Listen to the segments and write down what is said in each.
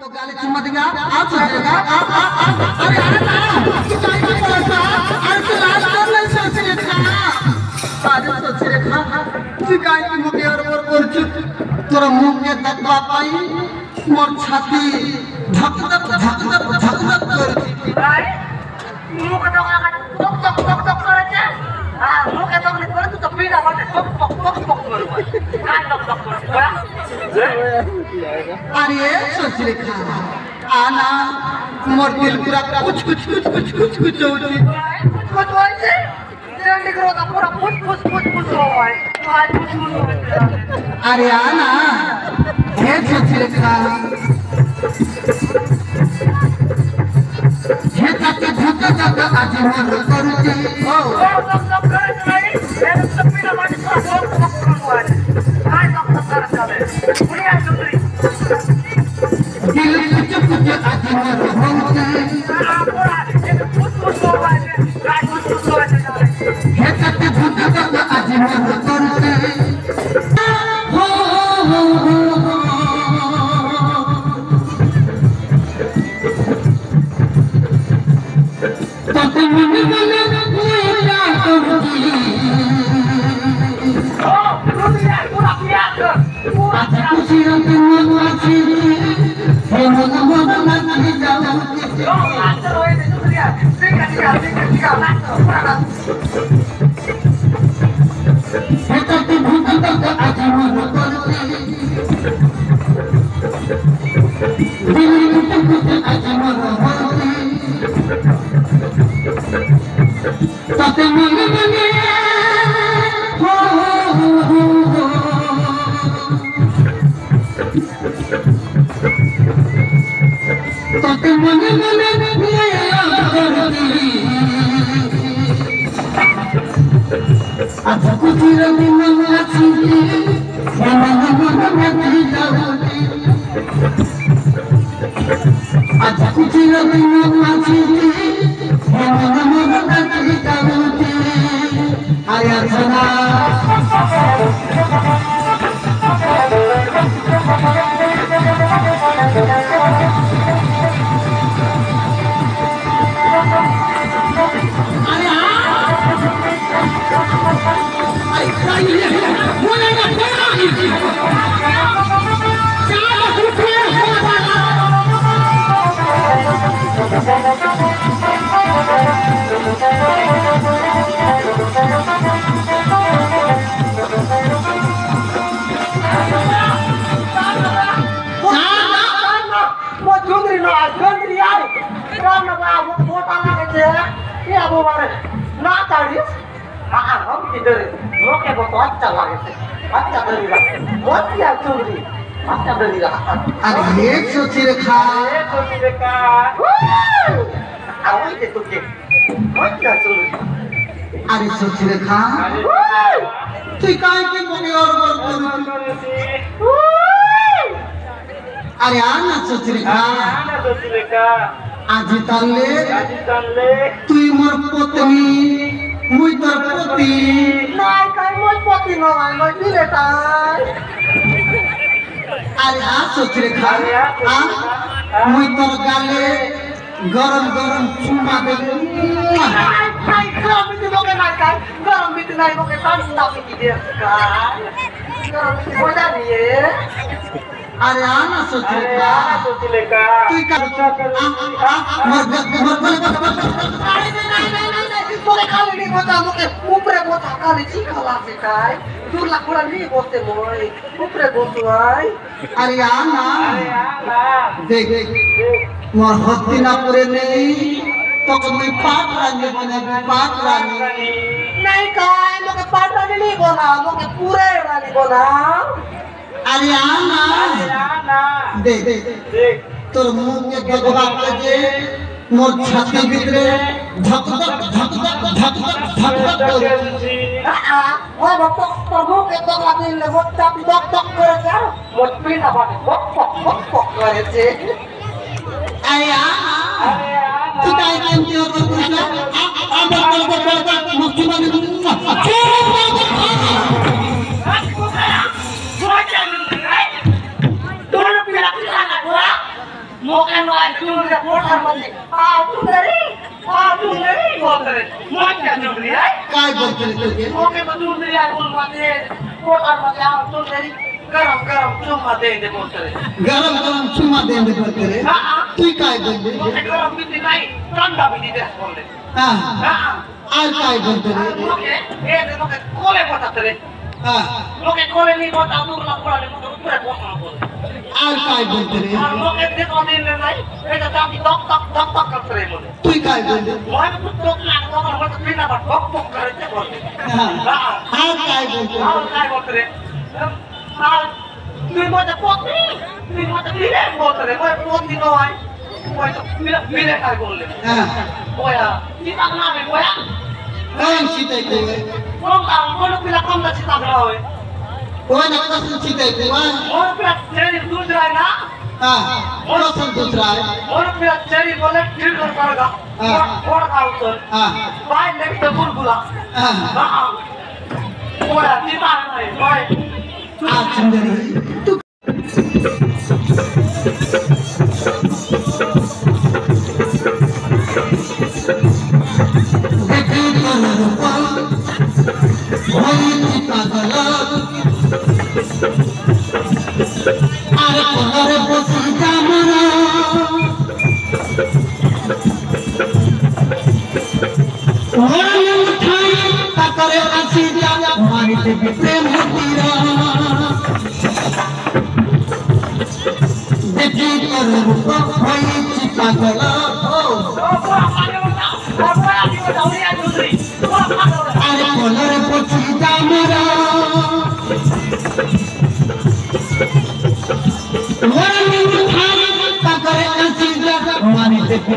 तो गाली चुम्मा देगा आप सोचेगा अरे अरे अरे तो लास्ट कर ले सोच रेखा सारे सोच रेखा शिकायत की मुझे और तोरा मुंह के दबा पाई मोर छाती धक धक करती भाई मुंह का टक करते हां मुंह का टक नहीं करे तो पीड़ा बाटे टक करे काय टक करे अरे सोच रेखा आना मोर दिल पूरा कुछ होती कुछ होइছে जल्दी करो तो पूरा कुछ हो भाई आज कुछ हो अरे आना हे सोच रेखा हे तक आज मन करूची ओ टक करे नहीं मेरे तो पीड़ा बाटे टक करे काय टक करे चले बुढ़िया चुतरी दिल कुछ आज मन होती पूरा कुछ हो भाई काय कुछ हो हे तक आज मन करूची अरे एक सोची रेखा अरे सोच रेखा तू काय के मने और अरे आना सोच रेखा आज ताले तू मोर पत्नी मुई तोर पति নাই কাই মই পতি নয় মই দিলে তাই अरे आ सोच रेखा मुई तोर गाले गरम चुम्मा दे নাই গরম বিতে বকে নাই কাই গরম বিতে নাই বকে ঠান্ডা বিতে দে কাই গরম বিতে বজা দিয়ে अरे आना सोच रेखा तू मोके खाली नहीं बता मोके ऊपरे बोता खाली चिखला से काय दूर लाखुड़ा नहीं बोते मोय ऊपरे बोतुआई अरे आना देख मोर हस्ती ना पूरे नहीं तो कोई पाट रानी बने पाट रानी नहीं काय मोके पाट रानी नहीं बना मोके पूरे रानी बना अरे आना देख तोर मुंह के गगवा के मोर छाती भीतरे धक धक करती ओ बक मुंह के गगवा के ले वो टक टक करे जा मोर पीना बाटे बक करे छे अरे आना तू काय केमती और पूछला आ मुक्ति मोके नो आए चुनरी फोटो मत चुनरी बोलते रे मोके क्या चुनरी है काय बोलते रे तुझे मोके तो चुनरी है बोल माते फोटो मत आओ चुनरी गरम गरम चुम्मा दे बोलते रे गरम चुम्मा दे बोलते रे तू काय बोलते मोके गरम भी नहीं ठंडा भी दे बोलते हां हां आज काय बोलते रे मोके ए दे मोके कोले बताते रे हां मोके कोले नहीं बता दूर ना पड़ा मोके ऊपर बोलना बोल आज काय बोलते रे मोके देखो दिन नहीं ए दादी टक करते रे मोके तू काय बोलते मोके तो टक ना तो मत बिना बात टक करते बोलते हां आज काय बोलते हां काय बोलते रे हां तू मत पोती तू मत बिना बोलते रे कोई पोती नो आई कोई तो बिना काय बोल ले हां ओया सीता ना में ओया कौन सीते को कोन पिला कम दा सीता ना होय कोई ना कसम सीते को और पिला तेरी दूसरा है ना हां कसम दूसरा है और पिला तेरी बोले ठीक कर पड़ेगा और का उतर हां बाय नेक्स्ट बुलबुला हां हां ओया सीता नहीं बाय आज सुंदरी तू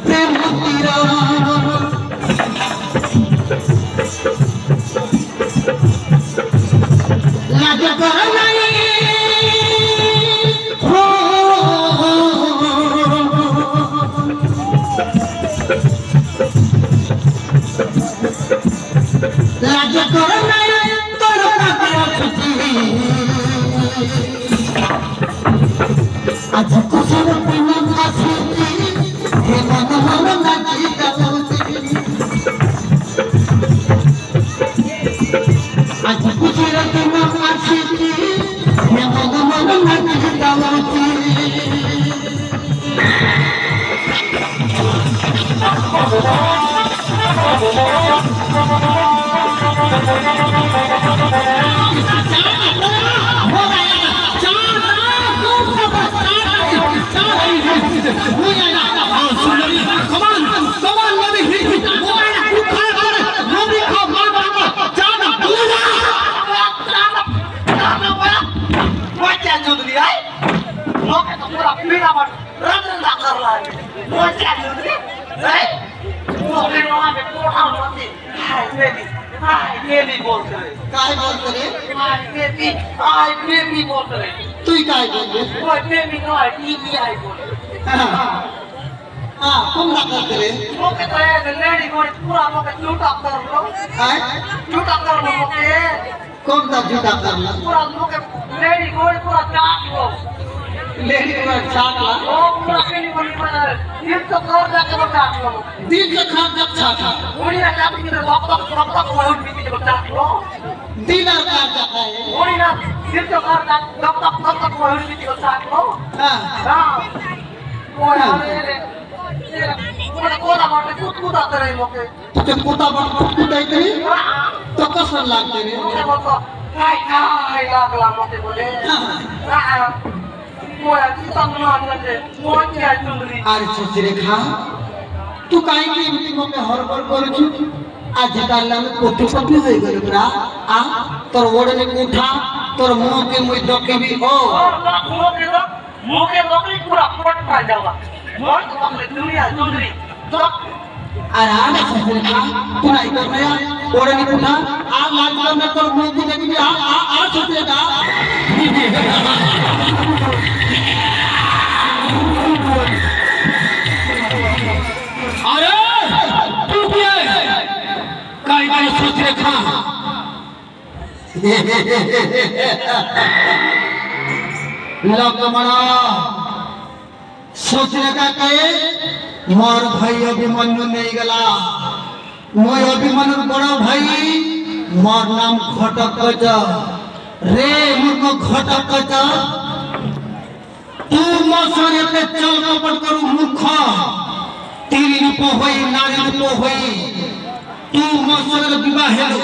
प्रेम आज कुछ तू काय हाँ तुम ना करते रे मोके तो ये लेडी को पूरा मोके झूठा कर लो झूठा कर लो मोके कौन सा झूठा करना पूरा मोके लेडी को पूरा चाट लो लेडी को चाट ला ओ पूरा केली बोली बना दिल तो कर जाके चाट लो दिल से खा जब चाटा ओड़ी ना चाट के लक मोहन भी के चाट लो दिल और का जाता है ओड़ी ना दिल तो कर जा लक मोहन भी के चाट लो हां हां ओ यार कोना मारते कूद आता रे मोके तुझे कोता बट कुदाई तेरी तो कसर लागते रे मोके बोलतो काय लागला मोके बोले हां मोया संगना नते मोके आचुंगली आरे सुसरे खा तू काई की इमती मोके हरबर करछु आज डालला में कोठी सब होई गल बरा आ तोर ओडने कोठा तोर मुंह के मुई दोके भी ओ मोके दोकली पूरा फट पा जावा मोर तो हमरे दुनिया चुंदरी आराम से खा तू नहीं करना यार ओडने कोठा आ लाल में तोर मुंह को देखी आ सुसरे का अरे तू क्या काई का सोच रखा लकमणा सोचने का कहे मोर भाई अभिमन्यु नहीं गला मोय अभिमन्यु बड़ा भाई मोर नाम घटक रे मूर्ख घटक तू मो संगे चल कपट करू मूर्ख तीर रूप होई नारी रूप होई तू मो संगे विवाह हेलो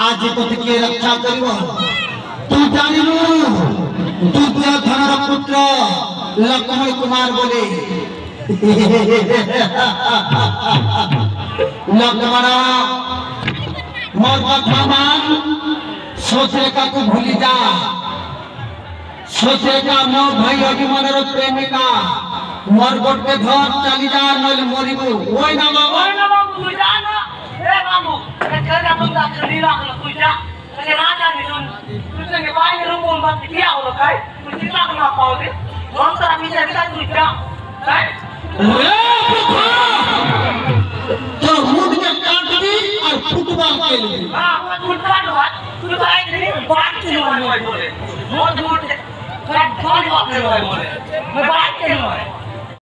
आज तो के रक्षा करिवो तू जानिलु तू धनर पुत्र लक्ष्मण कुमार बोले लक्ष्मण मोर कथा मान सोचे का तू भूली जा सोचे का मोर भाई अभिमन्यु प्रेमिका मोर गोट पे धर चली जा नल मरिबू ओई ना बाबू तू जा ना ए बाबू ए तेरा मुद्दा चली लागला तू जा ते राजा निसून तुझे के बाई रूम मत किया हो काय तू चिंता ना पाओगे हम तो अभी से तू जा काय तो मुंड के काट दी और फुटबॉल खेल ली हां वो फुटबॉल बात तू भाई नहीं बात नहीं बोले वो झूठ काट थोड़ी बात नहीं बोले मैं बात नहीं बोले